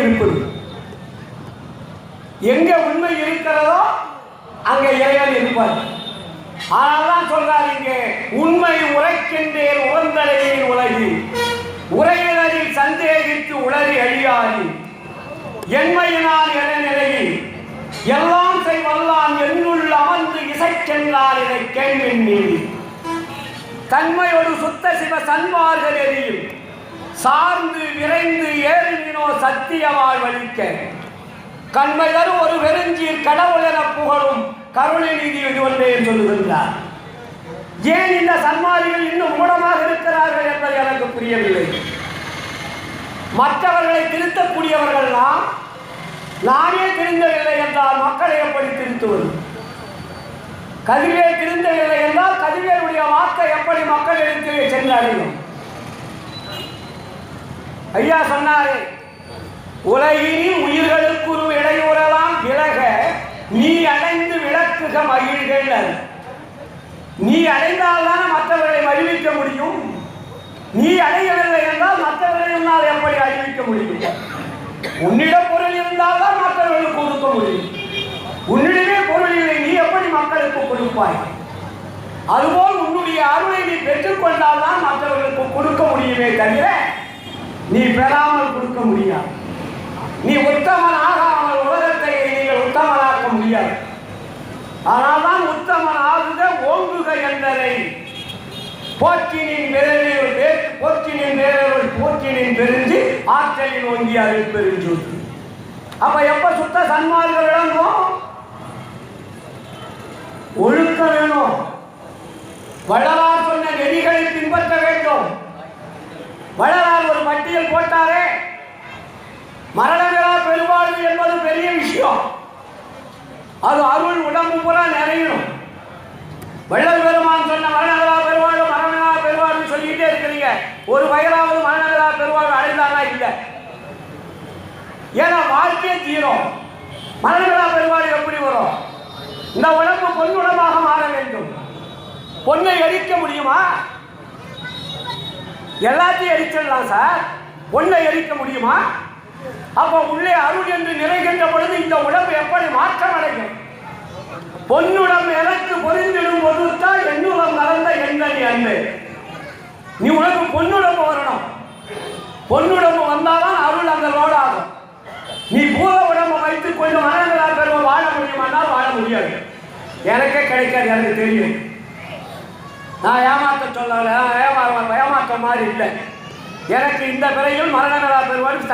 இருப்பது. எங்க உண்மை இருக்கிறதோ அங்க இறைவன் இருப்பார். ஆனால் சொல்றார் இங்கே, உண்மை உரைக்கின்றேன் உறந்தலையின் உலகில் உரையினரில் சந்தேகித்து உளறி அழியாதி என்மையினால் என நிலையில் எல்லாம் செய்வல்லான் என்னுள் அமர்ந்து இசைச்சென்றால் இதை கேள்வின் நீதி தன்மையோடு சுத்த சிவ சன்மார்கள் எரியும் சார்ந்து விரைந்து ஏறினோ சத்தியமாய் வலிக்க கண்மை தரும் ஒரு வெறுஞ்சீர் கடவுள் என புகழும் கருணை நீதி இது ஒன்றே சொல்லுகின்றார். ஏன் இந்த சன்மாரிகள் இன்னும் மூடமாக இருக்கிறார்கள் என்பது எனக்கு புரியவில்லை. மற்றவர்களை திருத்தக்கூடியவர்கள் நானே திருந்தவில்லை என்றால் மக்களை எப்படி திருத்துவது? கதிரவேல் திருந்தவில்லை என்றால் கதிரவேலுடைய வாக்கை எப்படி மக்களிடத்திலே சென்று அடையும்? ஐயா சொன்னாரே, உலகினில் உயிர்களுக்கு ஒரு இடையூறலாம் விலக நீ அடைந்து விளக்குக மகிழ்கள். நீ அடைந்தால்தான் மற்றவர்களை மகிழ்விக்க முடியும். நீ அடையவில்லை என்றால் மற்றவர்களை உன்னால் எப்படி அறிவிக்க முடியும்? உன்னிடம் பொருள் இருந்தால்தான் மற்றவர்களுக்கு கொடுக்க முடியும். உன்னிடமே பொருள் இல்லை, நீ எப்படி மக்களுக்கு கொடுப்பாய்? அதுபோல் உன்னுடைய அருளை நீ பெற்றுக்கொண்டால்தான் மற்றவர்களுக்கு கொடுக்க முடியுமே தவிர நீ பெறாமல் கொடுக்க முடியாது. நீ உத்தமன் ஆகாமல் உலகத்தை நீங்கள் உத்தமனாக்க முடியாது. ஆனால் தான் உத்தமன் ஆகுக ஓங்குக என்பதை போற்றினின் பெருஞ்சி ஆற்றலின் ஓங்கி அருள் பெருஞ்சோதி. அப்ப எப்ப சுத்த சன்மார்கள் விளங்கும்? ஒழுக்கம் வேணும். வள்ளலார் சொன்ன நெறிகளை பின்பற்ற வேண்டும். வள்ளலார் ஒரு பட்டியல் போட்டாரே, மரணங்களா பெருவாழ்வு என்பது பெரிய விஷயம். அது அருள் உடம்பு பூரா நிறையணும். வள்ளல் பெருமான் சொன்ன மரணங்களா பெருவாழ்வு மரணங்களா பெருவாழ்வு சொல்லிக்கிட்டே இருக்கிறீங்க. ஒரு வயலாவது மரணங்களா பெருவாழ்வு அடைந்தானா இல்லை. ஏன்னா வாழ்க்கையே தீரும். மரணங்களா பெருவாழ்வு எப்படி வரும்? இந்த உடம்பு பொன்னுடமாக மாற வேண்டும். பொன்னை எரிக்க முடியுமா? எல்லாத்தையும் எரிச்சிடலாம் சார். பொன்னை எரிக்க முடியுமா? அப்போ உள்ளே அருள் என்று நிறைகின்ற பொழுது இந்த உடம்பு எப்படி மாற்றம் அடையும்? பொன்னுடம் எனக்கு பொறிந்திடும் பொருத்தான் என்னுடம் நடந்த எண்ணி அன்பு. நீ உனக்கு பொன்னுடம்பு வரணும். பொன்னுடம்பு வந்தால்தான் அருள் அந்த லோடாகும். நீ பூத உடம்பை வைத்துக் கொண்டு மரணங்களால் பெருமை வாழ முடியுமானால் வாழ முடியாது. எனக்கே கிடைக்காது, எனக்கு தெரியும். நான் ஏமாற்ற சொல்லல, ஏமாற்ற மாதிரி இல்லை. எனக்கு இந்த பிறையில் மரணங்களா பெறுவார்